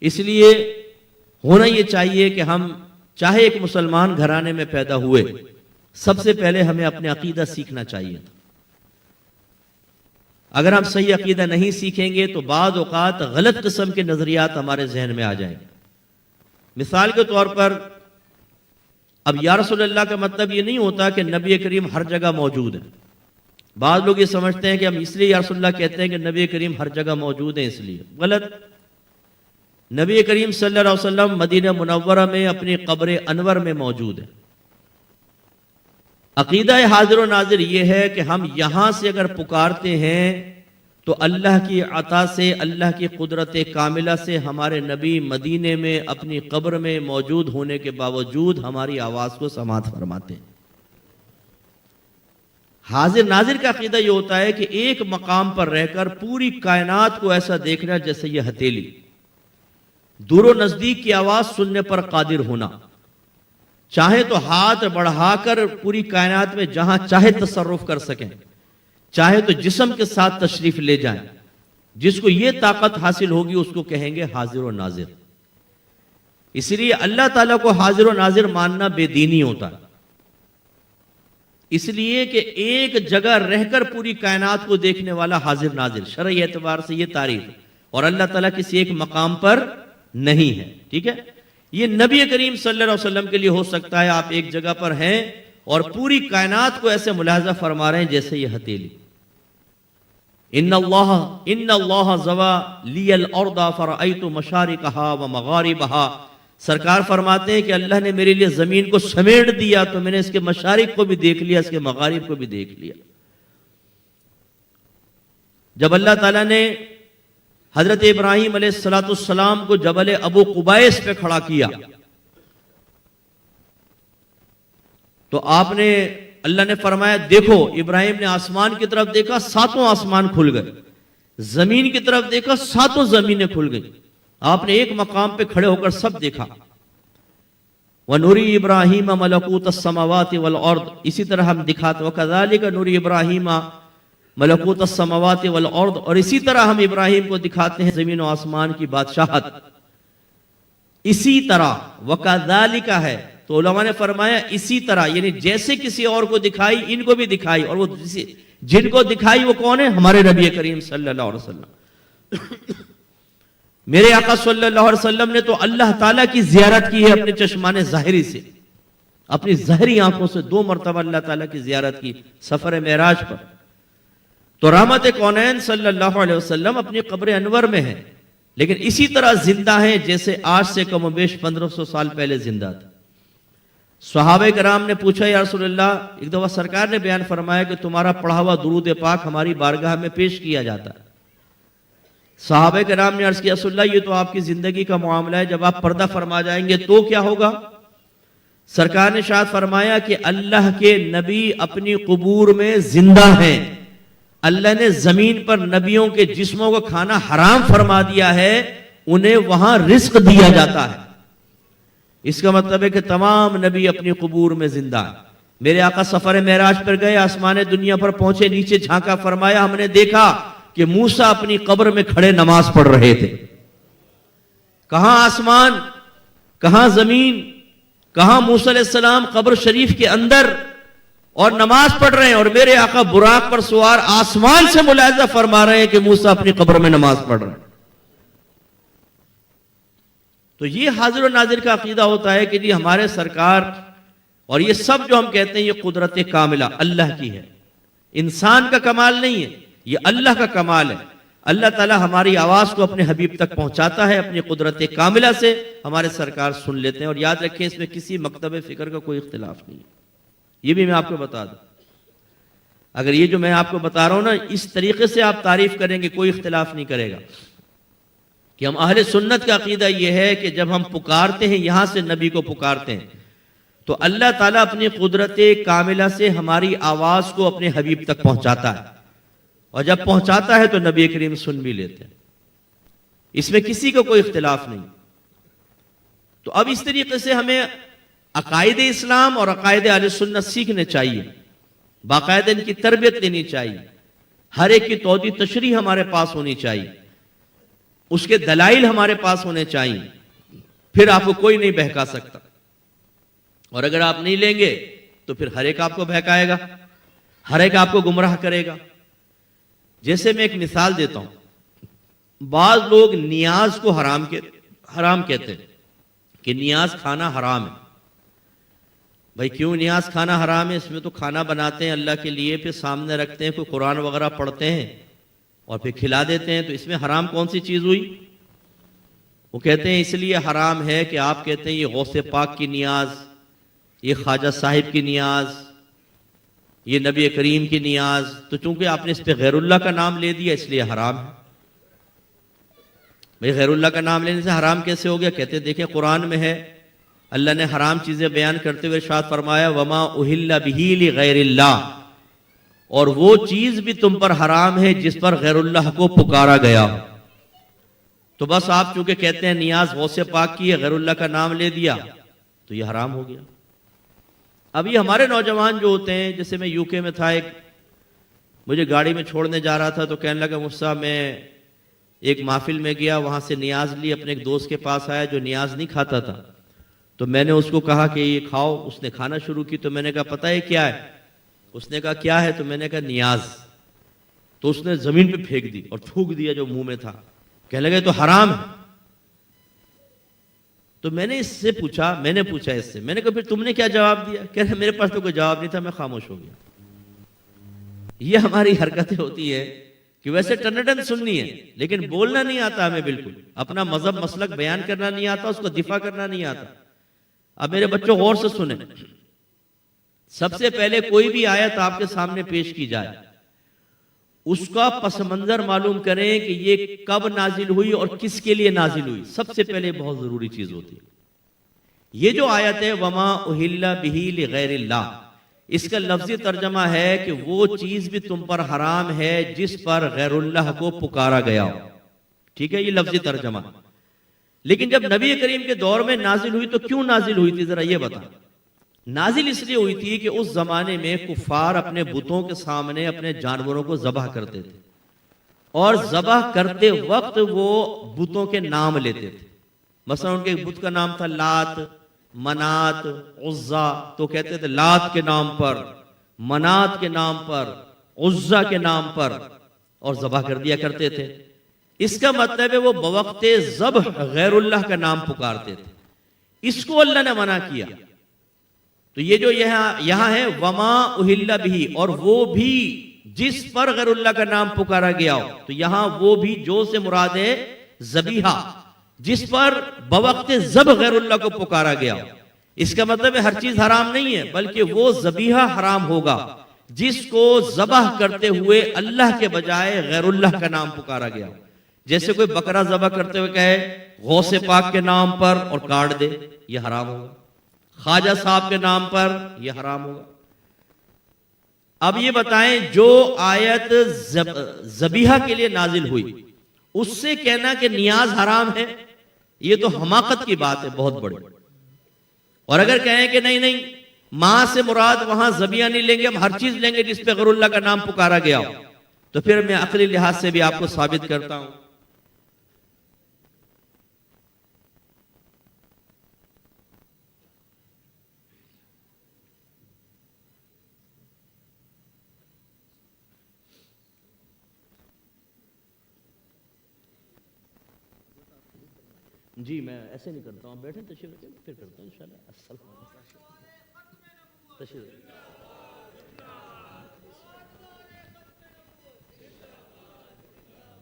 اس لیے ہونا یہ چاہیے کہ ہم چاہے ایک مسلمان گھرانے میں پیدا ہوئے، سب سے پہلے ہمیں اپنے عقیدہ سیکھنا چاہیے. اگر ہم صحیح عقیدہ نہیں سیکھیں گے تو بعض اوقات غلط قسم کے نظریات ہمارے ذہن میں آ جائیں. مثال کے طور پر اب یا رسول اللہ کا مطلب یہ نہیں ہوتا کہ نبی کریم ہر جگہ موجود ہے. بعض لوگ یہ سمجھتے ہیں کہ ہم اس لیے یا رسول اللہ کہتے ہیں کہ نبی کریم ہر جگہ موجود ہیں اس لیے. غلط. نبی کریم صلی اللہ علیہ وسلم مدینہ منورہ میں اپنی قبر انور میں موجود ہے. عقیدہ حاضر و ناظر یہ ہے کہ ہم یہاں سے اگر پکارتے ہیں تو اللہ کی عطا سے، اللہ کی قدرت کاملہ سے ہمارے نبی مدینے میں اپنی قبر میں موجود ہونے کے باوجود ہماری آواز کو سماعت فرماتے ہیں. حاضر ناظر کا عقیدہ یہ ہوتا ہے کہ ایک مقام پر رہ کر پوری کائنات کو ایسا دیکھنا جیسے یہ ہتھیلی، دور و نزدیک کی آواز سننے پر قادر ہونا، چاہے تو ہاتھ بڑھا کر پوری کائنات میں جہاں چاہے تصرف کر سکیں، چاہے تو جسم کے ساتھ تشریف لے جائیں. جس کو یہ طاقت حاصل ہوگی اس کو کہیں گے حاضر و ناظر. اس لیے اللہ تعالیٰ کو حاضر و ناظر ماننا بے دینی ہوتا ہے. اس لیے کہ ایک جگہ رہ کر پوری کائنات کو دیکھنے والا حاضر ناظر، شرعی اعتبار سے یہ تعریف ہے، اور اللہ تعالیٰ کسی ایک مقام پر نہیں ہے. ٹھیک ہے، یہ نبی کریم صلی اللہ علیہ وسلم کے لیے ہو سکتا ہے. آپ ایک جگہ پر ہیں اور پوری کائنات کو ایسے ملاحظہ فرما رہے ہیں جیسے یہ ہتھیلی. ان اللہ زوا لی الارض فرأیت مشارقہا ومغاربہا. سرکار فرماتے ہیں کہ اللہ نے میرے لیے زمین کو سمیٹ دیا تو میں نے اس کے مشارق کو بھی دیکھ لیا، اس کے مغارب کو بھی دیکھ لیا. جب اللہ تعالیٰ نے حضرت ابراہیم علیہ السلام کو جبل ابو قبائس پہ کھڑا کیا تو اللہ نے فرمایا دیکھو. ابراہیم نے آسمان کی طرف دیکھا، ساتوں آسمان کھل گئے. زمین کی طرف دیکھا، ساتوں زمینیں کھل گئی. آپ نے ایک مقام پہ کھڑے ہو کر سب دیکھا. وَنُرِي إِبْرَاهِيمَ مَلَكُوتَ السَّمَاوَاتِ وَالْأَرْضِ. اسی طرح ہم دکھاتے وَكَذَلِكَ نُرِي إِبْرَاهِيمَ ملکوت السماوات والارض. اور اسی طرح ہم ابراہیم کو دکھاتے ہیں زمین و آسمان کی بادشاہت. اسی طرح وَكَذَلِكَ ہے تو علماء نے فرمایا اسی طرح، یعنی جیسے کسی اور کو دکھائی ان کو بھی دکھائی. اور وہ جن کو دکھائی وہ کون ہے؟ ہمارے نبی کریم صلی اللہ علیہ وسلم. میرے آقا صلی اللہ علیہ وسلم نے تو اللہ تعالیٰ کی زیارت کی ہے اپنے چشمان ظاہری سے، اپنی ظاہری آنکھوں سے 2 مرتبہ اللہ تعالیٰ کی زیارت کی سفر معراج پر. تو رحمت کونین صلی اللہ علیہ وسلم اپنی قبر انور میں ہیں، لیکن اسی طرح زندہ ہیں جیسے آج سے کم و بیش 1500 سال پہلے زندہ تھے. صحابہ کرام نے پوچھا یا رسول اللہ، ایک دفعہ سرکار نے بیان فرمایا کہ تمہارا پڑھا ہوا درود پاک ہماری بارگاہ میں پیش کیا جاتا ہے. صحابہ کرام نے عرض کیا رسول اللہ یہ تو آپ کی زندگی کا معاملہ ہے، جب آپ پردہ فرما جائیں گے تو کیا ہوگا؟ سرکار نے ارشاد فرمایا کہ اللہ کے نبی اپنی قبور میں زندہ ہیں. اللہ نے زمین پر نبیوں کے جسموں کو کھانا حرام فرما دیا ہے، انہیں وہاں رزق دیا جاتا ہے. اس کا مطلب ہے کہ تمام نبی اپنی قبور میں زندہ ہیں. میرے آقا سفر معراج پر گئے، آسمان دنیا پر پہنچے، نیچے جھانکا، فرمایا ہم نے دیکھا کہ موسیٰ اپنی قبر میں کھڑے نماز پڑھ رہے تھے. کہاں آسمان، کہاں زمین، کہاں موسیٰ علیہ السلام قبر شریف کے اندر اور نماز پڑھ رہے ہیں، اور میرے آقا براق پر سوار آسمان سے ملاحظہ فرما رہے ہیں کہ موسیٰ اپنی قبر میں نماز پڑھ رہے ہیں. تو یہ حاضر و ناظر کا عقیدہ ہوتا ہے کہ جی ہمارے سرکار، اور یہ سب جو ہم کہتے ہیں یہ قدرت کاملہ اللہ کی ہے، انسان کا کمال نہیں ہے، یہ اللہ کا کمال ہے. اللہ تعالیٰ ہماری آواز کو اپنے حبیب تک پہنچاتا ہے اپنی قدرت کاملہ سے، ہمارے سرکار سن لیتے ہیں. اور یاد رکھیں اس میں کسی مکتب فکر کا کوئی اختلاف نہیں ہے. یہ بھی میں آپ کو بتا دوں، اگر یہ جو میں آپ کو بتا رہا ہوں نا اس طریقے سے آپ تعریف کریں گے کوئی اختلاف نہیں کرے گا کہ ہم اہل سنت کا عقیدہ یہ ہے کہ جب ہم پکارتے ہیں یہاں سے نبی کو پکارتے ہیں تو اللہ تعالیٰ اپنی قدرت کاملہ سے ہماری آواز کو اپنے حبیب تک پہنچاتا ہے، اور جب پہنچاتا ہے تو نبی کریم سن بھی لیتے ہیں. اس میں کسی کو کوئی اختلاف نہیں. تو اب اس طریقے سے ہمیں عقائد اسلام اور عقائد اہل سنت سیکھنے چاہیے، باقاعدہ ان کی تربیت لینی چاہیے، ہر ایک کی توضیح تشریح ہمارے پاس ہونی چاہیے. اس کے دلائل ہمارے پاس ہونے چاہیے، پھر آپ کو کوئی نہیں بہکا سکتا۔ اور اگر آپ نہیں لیں گے تو پھر ہر ایک آپ کو بہکائے گا، ہر ایک آپ کو گمراہ کرے گا۔ جیسے میں ایک مثال دیتا ہوں، بعض لوگ نیاز کو حرام کہتے ہیں کہ نیاز کھانا حرام ہے۔ بھائی کیوں نیاز کھانا حرام ہے؟ اس میں تو کھانا بناتے ہیں اللہ کے لیے، پھر سامنے رکھتے ہیں، کوئی قرآن وغیرہ پڑھتے ہیں اور پھر کھلا دیتے ہیں، تو اس میں حرام کون سی چیز ہوئی؟ وہ کہتے ہیں اس لیے حرام ہے کہ آپ کہتے ہیں یہ غوث پاک کی نیاز، یہ خواجہ صاحب کی نیاز، یہ نبی کریم کی نیاز، تو چونکہ آپ نے اس پہ غیر اللہ کا نام لے دیا اس لیے حرام ہے۔ بھئی غیر اللہ کا نام لینے سے حرام کیسے ہو گیا؟ کہتے ہیں دیکھیں قرآن میں ہے، اللہ نے حرام چیزیں بیان کرتے ہوئے ارشاد فرمایا وما اہل بہ لغیر اللہ، اور وہ چیز بھی تم پر حرام ہے جس پر غیر اللہ کو پکارا گیا۔ تو بس آپ چونکہ کہتے ہیں نیاز غوث پاک کی ہے، غیر اللہ کا نام لے دیا تو یہ حرام ہو گیا۔ اب یہ ہمارے نوجوان جو ہوتے ہیں، جیسے میں یو کے میں تھا، مجھے گاڑی میں چھوڑنے جا رہا تھا تو کہنے لگا مجھ سے، میں ایک محفل میں گیا، وہاں سے نیاز لی، اپنے ایک دوست کے پاس آیا جو نیاز نہیں کھاتا تھا، تو میں نے اس کو کہا کہ یہ کھاؤ، اس نے کھانا شروع کی، تو میں نے کہا پتہ ہے کیا ہے؟ اس نے کہا کیا ہے؟ تو میں نے کہا نیاز۔ تو اس نے زمین پہ پھینک دی اور تھوک دیا جو منہ میں تھا، کہنے لگے تو حرام ہے۔ تو میں نے پوچھا اس سے، میں نے کہا پھر تم نے کیا جواب دیا؟ کہہ رہے میرے پاس تو کوئی جواب نہیں تھا، میں خاموش ہو گیا۔ یہ ہماری حرکتیں ہوتی ہے کہ ویسے ٹنٹن سننی ہے لیکن بولنا نہیں آتا ہمیں، بالکل اپنا مذہب مسلک بیان کرنا نہیں آتا، اس کو دفاع کرنا نہیں آتا۔ اب میرے بچوں غور سے سنیں، سب سے پہلے کوئی بھی آیت آپ کے سامنے پیش کی جائے، اس کا پس منظر معلوم کریں کہ یہ کب نازل ہوئی اور کس کے لیے نازل ہوئی، سب سے پہلے بہت ضروری چیز ہوتی ہے۔ یہ جو آیت ہے وما اہل بہ لغیر اللہ، اس کا لفظی ترجمہ ہے کہ وہ چیز بھی تم پر حرام ہے جس پر غیر اللہ کو پکارا گیا ہو، ٹھیک ہے، یہ لفظی ترجمہ۔ لیکن جب نبی کریم کے دور میں نازل ہوئی تو کیوں نازل ہوئی تھی ذرا یہ بتا۔ نازل اس لیے ہوئی تھی کہ اس زمانے میں کفار اپنے بتوں کے سامنے اپنے جانوروں کو ذبح کرتے تھے، اور ذبح کرتے وقت وہ بتوں کے نام لیتے تھے۔ مثلا ان کے ایک بت کا نام تھا لات، منات، عزا، تو کہتے تھے لات کے نام پر، منات کے نام پر، عزا کے نام پر، اور ذبح کر دیا کرتے تھے۔ اس کا مطلب ہے وہ بوقت ذبح غیر اللہ کا نام پکارتے تھے، اس کو اللہ نے منع کیا۔ تو یہ جو یہاں ہے وما اہل بہ، اور وہ بھی جس پر غیر اللہ کا نام پکارا گیا ہو، تو یہاں وہ بھی جو سے مراد ہے ذبیحہ، جس پر بوقت ذبح غیر اللہ کو پکارا گیا ہو۔ اس کا مطلب ہے ہر چیز حرام نہیں ہے، بلکہ وہ ذبیحہ حرام ہوگا جس کو ذبح کرتے ہوئے اللہ کے بجائے غیر اللہ کا نام پکارا گیا ہو۔ جیسے کوئی بکرا ذبح کرتے ہوئے کہے غوث پاک کے نام پر اور کاٹ دے، یہ حرام ہوگا۔ خواجہ صاحب کے نام پر، یہ حرام ہوگا۔ اب یہ بتائیں جو آیت ذبیحہ کے لیے نازل ہوئی، اس سے کہنا کہ نیاز حرام ہے، یہ تو حماقت کی بات ہے بہت بڑی۔ اور اگر کہیں کہ نہیں ماں سے مراد وہاں ذبیحہ نہیں لیں گے، ہم ہر چیز لیں گے جس پہ غیر اللہ کا نام پکارا گیا ہو، تو پھر میں عقلی لحاظ سے بھی آپ کو ثابت کرتا ہوں۔ جی میں ایسے نہیں کرتا ہوں، بیٹھیں تشریف رکھیں پھر کرتا ہوں انشاءاللہ۔ السلام علیکم، تشریف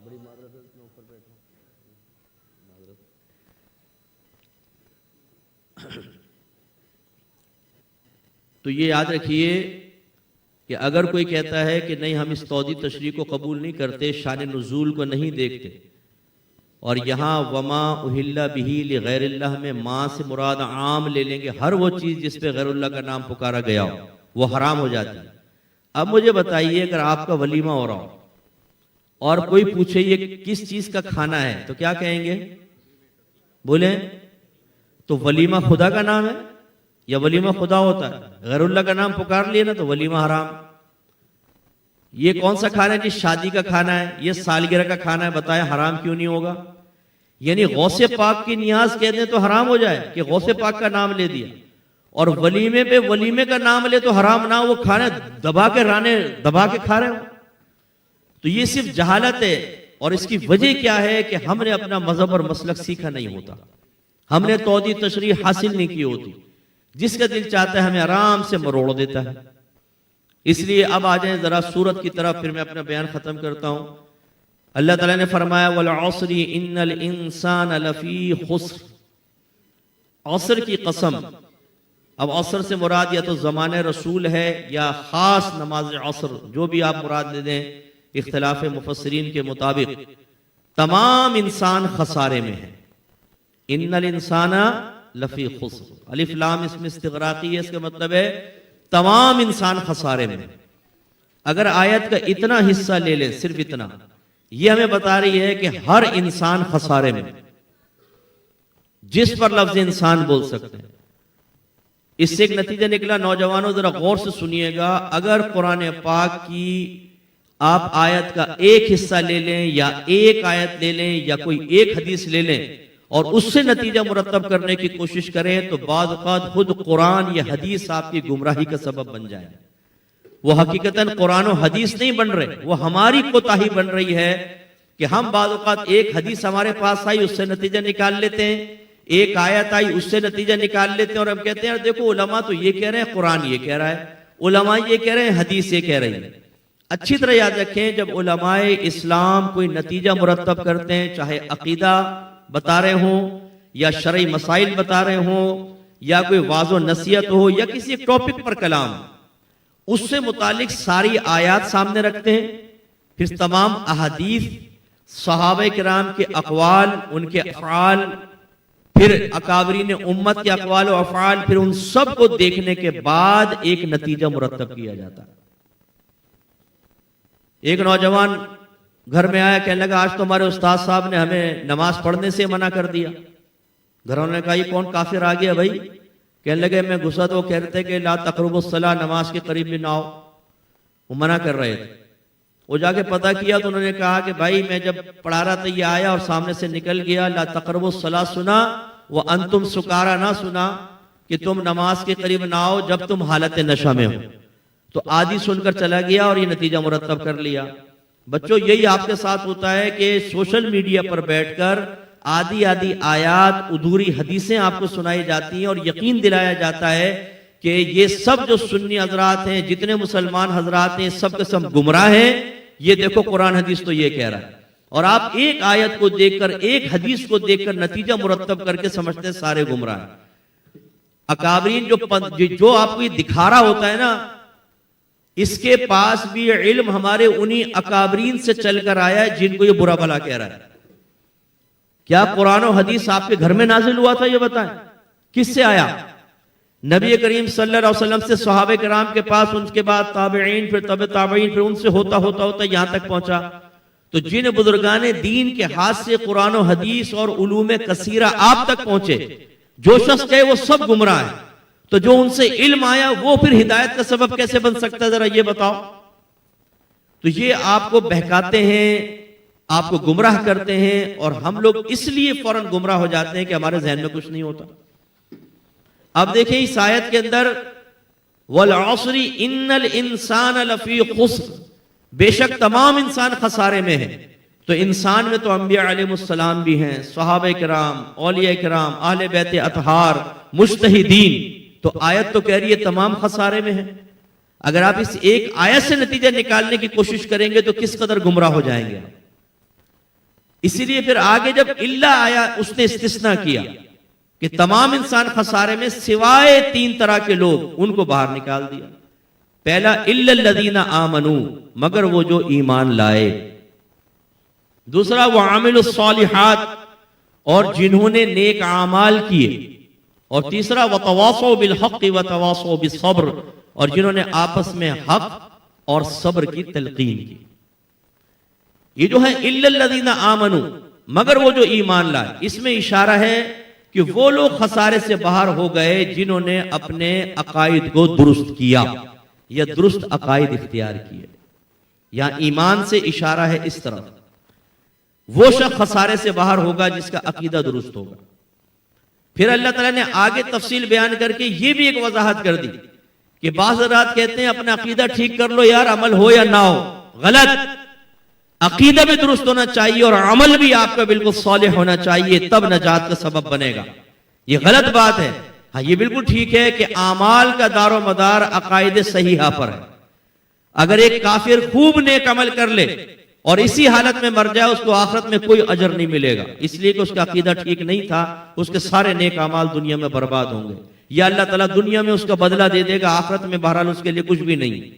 بڑی معذرت ہے میں اوپر بیٹھا ہوں، معذرت۔ تو یہ یاد رکھیے کہ اگر کوئی کہتا ہے کہ نہیں ہم اس توضیح تشریح کو قبول نہیں کرتے، شان نزول کو نہیں دیکھتے، اور یہاں وما اہل بہ لغیر اللہ میں ماں سے مراد عام لے لیں گے، ہر وہ چیز جس پہ غیر اللہ کا نام پکارا گیا ہو وہ حرام ہو جاتی ہے۔ اب مجھے بتائیے اگر آپ کا ولیمہ ہو رہا ہو اور کوئی پوچھے یہ کس چیز کا کھانا ہے تو کیا کہیں گے؟ بولیں تو ولیمہ خدا کا نام ہے یا ولیمہ خدا ہوتا ہے؟ غیر اللہ کا نام پکار لیے نا تو ولیمہ حرام۔ یہ کون سا کھانا ہے؟ جی شادی کا کھانا ہے، یہ سالگرہ کا کھانا ہے، بتائیں حرام کیوں نہیں ہوگا؟ یعنی غوث پاک کی نیاز کہہ دیں تو حرام ہو جائے کہ غوث پاک کا نام لے دیا، اور ولیمے پہ ولیمے کا نام لے تو حرام نہ، وہ کھانے دبا کے کھا رہے ہو. تو یہ صرف جہالت ہے. اور اس کی وجہ کیا ہے کہ ہم نے اپنا مذہب اور مسلک سیکھا نہیں ہوتا، ہم نے توحید تشریح حاصل نہیں کی ہوتی. جس کا دل چاہتا ہے ہمیں آرام سے مروڑ دیتا ہے. اس لیے اب آ جائیں ذرا سورت کی طرف، پھر میں اپنا بیان ختم کرتا ہوں. اللہ تعالیٰ نے فرمایا وَالْعَصْرِ إِنَّ الْإِنسَانَ لَفِي خُسْرٍ. عصر کی قسم. اب عصر سے مراد یا تو زمان رسول ہے یا خاص نماز عصر، جو بھی آپ مراد لے دیں اختلاف مفسرین کے مطابق. تمام انسان خسارے میں ہے. ان الانسان لفی خسر. الف لام اس میں استغراقی ہے، اس کا مطلب ہے تمام انسان خسارے میں. اگر آیت کا اتنا حصہ لے لیں، صرف اتنا، یہ ہمیں بتا رہی ہے کہ ہر انسان خسارے میں، جس پر لفظ انسان بول سکتے ہیں. اس سے ایک نتیجہ نکلا. نوجوانوں ذرا غور سے سنیے گا. اگر قرآن پاک کی آپ آیت کا ایک حصہ لے لیں یا ایک آیت لے لیں یا کوئی ایک حدیث لے لیں اور اس سے نتیجہ مرتب کرنے کی کوشش کریں تو بعض اوقات خود قرآن یا حدیث آپ کی گمراہی کا سبب بن جائے. وہ حقیقتاً قرآن و حدیث نہیں بن رہے، وہ ہماری کوتاہی بن رہی ہے کہ ہم بعض اوقات ایک حدیث ہمارے پاس آئی اس سے نتیجہ نکال لیتے ہیں، ایک آیت آئی اس سے نتیجہ نکال لیتے ہیں، اور ہم کہتے ہیں دیکھو علماء تو یہ کہہ رہے ہیں، قرآن یہ کہہ رہا ہے، علماء یہ کہہ رہے ہیں، حدیث یہ کہہ رہی ہے. اچھی طرح یاد رکھیں، جب علماء اسلام کوئی نتیجہ مرتب کرتے ہیں، چاہے عقیدہ بتا رہے ہوں یا شرعی مسائل بتا رہے ہوں یا کوئی واضح و نصیحت ہو یا کسی ایک ٹاپک پر کلام، اس سے متعلق ساری آیات سامنے رکھتے ہیں، پھر تمام احادیث، صحابہ کرام کے اقوال، ان کے افعال، پھر اکابرین امت کے اقوال و افعال، پھر ان سب کو دیکھنے کے بعد ایک نتیجہ مرتب کیا جاتا ہے. ایک نوجوان گھر میں آیا، کہنے لگا آج تو ہمارے استاد صاحب نے ہمیں نماز پڑھنے سے منع کر دیا. گھر والوں نے کہا یہ کون کافر آ گیا بھائی؟ کہنے لگے میں گھسا تو وہ کہہ رہے تھے کہ لا تقربوا الصلاۃ، نماز کے قریب بھی نہ آؤ، وہ منع کر رہے تھے. وہ جا کے پتہ کیا تو انہوں نے کہا کہ بھائی میں جب پڑھا رہا تھا یہ آیا اور سامنے سے نکل گیا، لا تقربوا الصلاۃ سنا، وانتم سکارا نہ سنا کہ تم نماز کے قریب نہ آؤ جب تم حالت نشہ میں ہو. تو آدھی سن کر چلا گیا اور یہ نتیجہ مرتب کر لیا. بچوں یہی آپ کے ساتھ ہوتا ہے کہ سوشل میڈیا پر بیٹھ کر آدھی آیات، ادھوری حدیثیں آپ کو سنائی جاتی ہیں اور یقین دلایا جاتا ہے کہ یہ سب جو سنی حضرات ہیں، جتنے مسلمان حضرات ہیں، سب کے سب گمراہ ہیں. یہ دیکھو قرآن حدیث تو یہ کہہ رہا ہے، اور آپ ایک آیت کو دیکھ کر، ایک حدیث کو دیکھ کر نتیجہ مرتب کر کے سمجھتے ہیں سارے گمراہ ہیں. اکابرین جو آپ کو یہ دکھا رہا ہوتا ہے نا، اس کے پاس بھی علم ہمارے انہی اکابرین سے چل کر آیا ہے جن کو یہ برا بھلا کہہ رہا ہے. کیا قرآن و حدیث آپ کے گھر میں نازل ہوا تھا؟ یہ بتائیں کس سے آیا؟ نبی کریم صلی اللہ علیہ وسلم سے، صحابہ کرام کے پاس، ان کے بعد تابعین، پھر تبع تابعین، پھر ان سے ہوتا یہاں تک پہنچا. تو جن بزرگان دین کے ہاتھ سے قرآن و حدیث اور علوم کثیرہ آپ تک پہنچے، جو شخص کہے وہ سب گمراہ ہیں. تو جو ان سے علم آیا وہ پھر ہدایت کا سبب کیسے بن سکتا ہے؟ ذرا یہ بتاؤ. تو یہ آپ کو بہکاتے ہیں، آپ کو گمراہ کرتے ہیں، اور ہم لوگ اس لیے فوراً گمراہ ہو جاتے ہیں کہ ہمارے ذہن میں کچھ نہیں ہوتا. اب دیکھیں اس آیت کے اندر وَالْعَصْرِ إِنَّ الْإِنسَانَ لَفِي خُسْرٍ، بے شک تمام انسان خسارے میں ہے. تو انسان میں تو انبیاء علیہ السلام بھی ہیں، صحابہ کرام، اولیاء کرام، اہل بیت اطہار، مجتہدین. تو آیت تو کہہ رہی ہے تمام خسارے میں ہے. اگر آپ اس ایک آیت سے نتیجہ نکالنے کی کوشش کریں گے تو کس قدر گمراہ ہو جائیں گے. اسی لیے پھر آگے جب اللہ آیا اس نے استثناء کیا کہ تمام انسان خسارے میں سوائے 3 طرح کے لوگ، ان کو باہر نکال دیا. پہلا الا الذین آمنوا، مگر وہ جو ایمان لائے. دوسرا وعملوا الصالحات، اور جنہوں نے نیک اعمال کیے. اور تیسرا وتواصوا بالحق وتواصوا بالصبر، اور جنہوں نے آپس میں حق اور صبر کی تلقین کی. یہ جو ہے الا الذین آمنوا، مگر وہ جو ایمان لائے، اس میں اشارہ ہے کہ وہ لوگ خسارے سے باہر ہو گئے جنہوں نے اپنے عقائد کو درست کیا یا درست عقائد اختیار کیے. یا ایمان سے اشارہ ہے اس طرح. وہ شخص خسارے سے باہر ہوگا جس کا عقیدہ درست ہوگا۔ پھر اللہ تعالیٰ نے آگے تفصیل بیان کر کے یہ بھی ایک وضاحت کر دی کہ بعض حضرات کہتے ہیں اپنا عقیدہ ٹھیک کر لو یار، عمل ہو یا نہ ہو، غلط۔ عقیدہ بھی درست ہونا چاہیے اور عمل بھی آپ کا بالکل صالح ہونا چاہیے، تب نجات کا سبب بنے گا۔ یہ غلط بات ہے۔ ہاں یہ بالکل ٹھیک ہے کہ اعمال کا دار و مدار عقائد صحیحہ پر ہے۔ اگر ایک کافر خوب نیک عمل کر لے اور اسی حالت میں مر جائے، اس کو آخرت میں کوئی اجر نہیں ملے گا، اس لیے کہ اس کا عقیدہ ٹھیک نہیں تھا، اس کے سارے نیک اعمال دنیا میں برباد ہوں گے، یا اللہ تعالیٰ دنیا میں اس کا بدلہ دے دے گا، آخرت میں بہرحال اس کے لیے کچھ بھی نہیں۔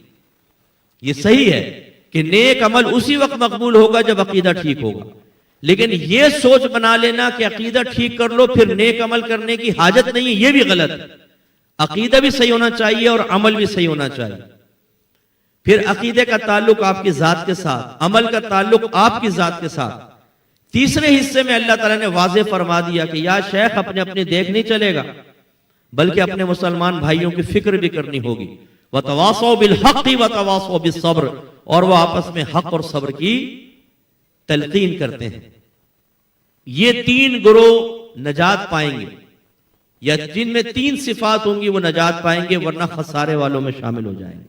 یہ صحیح ہے کہ نیک عمل اسی وقت مقبول ہوگا جب عقیدہ ٹھیک ہوگا، لیکن یہ سوچ بنا لینا کہ عقیدہ ٹھیک کر لو پھر نیک عمل کرنے کی حاجت نہیں ہے، یہ بھی غلط ہے۔ عقیدہ بھی صحیح ہونا چاہیے اور عمل بھی صحیح ہونا چاہیے۔ پھر عقیدے کا تعلق آپ کی ذات کے ساتھ، عمل کا تعلق آپ کی ذات کے ساتھ۔ تیسرے حصے میں اللہ تعالیٰ نے واضح فرما دیا کہ یا شیخ اپنے دیکھ نہیں چلے گا، بلکہ اپنے مسلمان بھائیوں کی فکر بھی کرنی ہوگی۔ وَتَوَاصَوْا بِالْحَقِّ وَتَوَاصَوْا بِالصَّبْرِ، اور وہ آپس میں حق اور صبر کی تلقین کرتے ہیں۔ یہ تین گروہ نجات پائیں گے، یا جن میں تین صفات ہوں گی وہ نجات پائیں گے، ورنہ خسارے والوں میں شامل ہو جائیں گے۔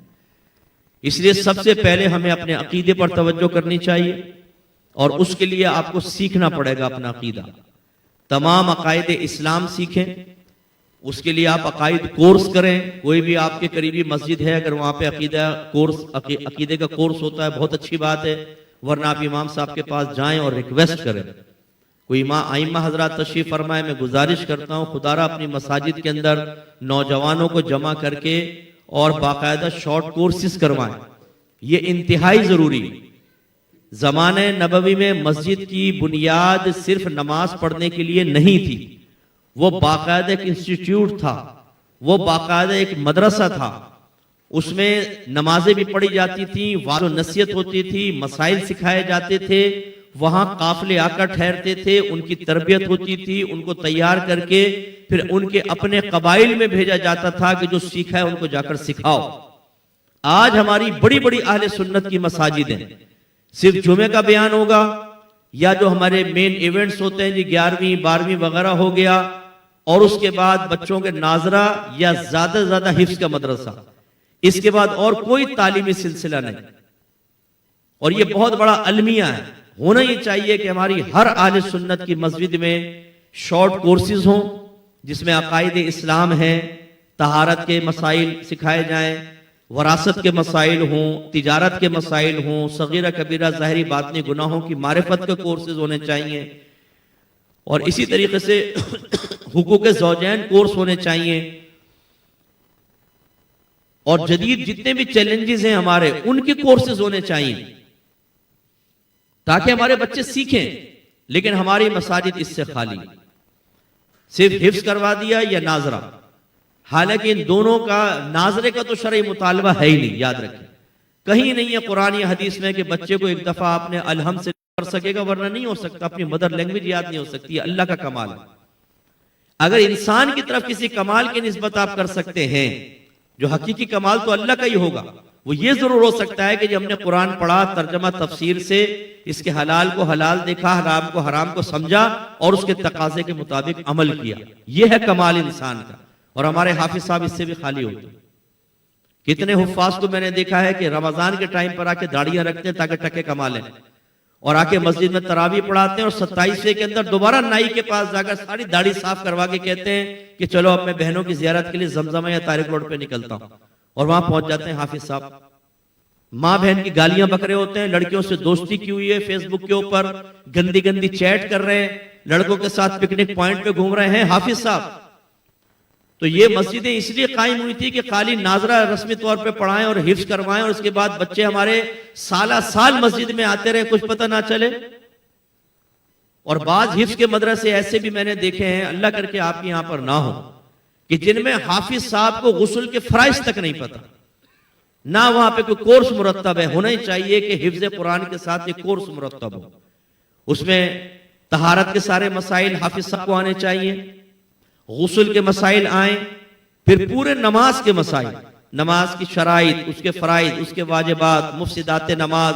اس لیے سب سے پہلے ہمیں اپنے عقیدے پر توجہ کرنی چاہیے، اور اس کے لیے آپ کو سیکھنا پڑے گا اپنا عقیدہ۔ تمام عقائد اسلام سیکھیں، اس کے لیے آپ عقائد کورس کریں۔ کوئی بھی آپ کے قریبی مسجد ہے، اگر وہاں پہ عقیدے کا کورس ہوتا ہے بہت اچھی بات ہے، ورنہ آپ امام صاحب کے پاس جائیں اور ریکویسٹ کریں۔ کوئی ائمہ حضرات تشریف فرمائے، میں گزارش کرتا ہوں خدا را اپنی مساجد کے اندر نوجوانوں کو جمع کر کے اور باقاعدہ شارٹ کورسز کروائیں، یہ انتہائی ضروری ہے۔ زمانہ نبوی میں مسجد کی بنیاد صرف نماز پڑھنے کے لیے نہیں تھی، وہ باقاعدہ ایک انسٹیٹیوٹ تھا، وہ باقاعدہ ایک مدرسہ تھا، اس میں نمازیں بھی پڑھی جاتی تھیں، وعظ و نصیحت ہوتی تھی، مسائل سکھائے جاتے تھے، وہاں قافلے آ کر ٹھہرتے تھے، ان کی تربیت ہوتی تھی، ان کو تیار کر کے پھر ان کے اپنے قبائل میں بھیجا جاتا تھا کہ جو سیکھا ہے ان کو جا کر سکھاؤ۔ آج ہماری بڑی بڑی اہل سنت کی مساجد ہیں، صرف جمعے کا بیان ہوگا یا جو ہمارے مین ایونٹس ہوتے ہیں، 11ویں 12ویں وغیرہ ہو گیا، اور اس کے بعد بچوں کے ناظرہ یا زیادہ سے زیادہ حفظ کا مدرسہ، اس کے بعد اور کوئی تعلیمی سلسلہ نہیں۔ اور یہ بہت بڑا المیہ ہے، ہونا یہ چاہیے کہ ہماری ہر اہل سنت کی مسجد میں شارٹ کورسز ہوں، جس میں عقائد اسلام ہیں، طہارت کے مسائل سکھائے جائیں، وراثت کے مسائل ہوں، تجارت کے مسائل ہوں، صغیرہ کبیرہ ظاہری باطنی گناہوں کی معرفت کے کورسز ہونے چاہیے، اور اسی طریقے سے حقوق زوجین کورس ہونے چاہیے، اور جدید جتنے بھی چیلنجز ہیں ہمارے ان کے کورسز ہونے چاہیے، تاکہ ہمارے بچے سیکھیں۔ لیکن ہماری مساجد اس سے خالی، صرف حفظ کروا دیا یا ناظرہ، حالانکہ ان دونوں کا، ناظرے کا تو شرعی مطالبہ ہے ہی نہیں، یاد رکھیں کہیں نہیں ہے قرآن یا حدیث میں کہ بچے کو ایک دفعہ آپ نے الحمد سے کر سکے گا، ورنہ نہیں ہو سکتا، اپنی مدر لینگویج یاد نہیں ہو سکتی، یہ اللہ کا کمال ہے۔ اگر انسان کی طرف کسی کمال کی نسبت آپ کر سکتے ہیں، جو حقیقی کمال تو اللہ کا ہی ہوگا، وہ یہ ضرور ہو سکتا ہے کہ جب ہم نے قرآن پڑھا، ترجمہ تفسیر سے اس کے حلال کو حلال دیکھا، حرام کو حرام کو سمجھا، اور اس کے تقاضے کے مطابق عمل کیا، یہ ہے کمال انسان کا۔ اور ہمارے حافظ صاحب اس سے بھی خالی ہوتے ہیں۔ کتنے حفاظ کو میں نے دیکھا ہے کہ رمضان کے ٹائم پر آ کے داڑیاں رکھتے ہیں تاکہ ٹکے کما لیں، اور آ کے مسجد میں تراویح پڑھاتے ہیں، اور 27ویں کے اندر دوبارہ نائی کے پاس جا کر ساری داڑھی صاف کروا کے کہتے ہیں کہ چلو اب میں بہنوں کی زیارت کے لیے زمزمہ یا طارق روڈ پہ نکلتا ہوں، اور وہاں پہنچ جاتے ہیں حافظ صاحب، ماں بہن کی گالیاں بک رہے ہوتے ہیں، لڑکیوں سے دوستی کی ہوئی ہے، فیس بک کے اوپر گندی گندی چیٹ کر رہے ہیں، لڑکوں کے ساتھ پکنک پوائنٹ پہ گھوم رہے ہیں حافظ صاحب۔ تو یہ مسجدیں اس لیے قائم ہوئی تھی کہ خالی ناظرہ رسمی طور پہ پڑھائیں اور حفظ کروائیں، اور اس کے بعد بچے ہمارے سالہ سال مسجد میں آتے رہے، کچھ پتہ نہ چلے۔ اور بعض حفظ کے مدرسے ایسے بھی میں نے دیکھے ہیں، اللہ کر کے آپ یہاں پر نہ ہو، کہ جن میں حافظ صاحب کو غسل کے فرائض تک نہیں پتہ، نہ وہاں پہ کوئی کورس مرتب ہے۔ ہونا ہی چاہیے کہ حفظ قرآن کے ساتھ ایک کورس مرتب ہو، اس میں طہارت کے سارے مسائل حافظ صاحب کو آنے چاہیے، غسل کے مسائل آئیں، پھر پورے نماز کے مسائل، نماز کی شرائط، اس کے فرائض، اس کے واجبات، مفسدات نماز،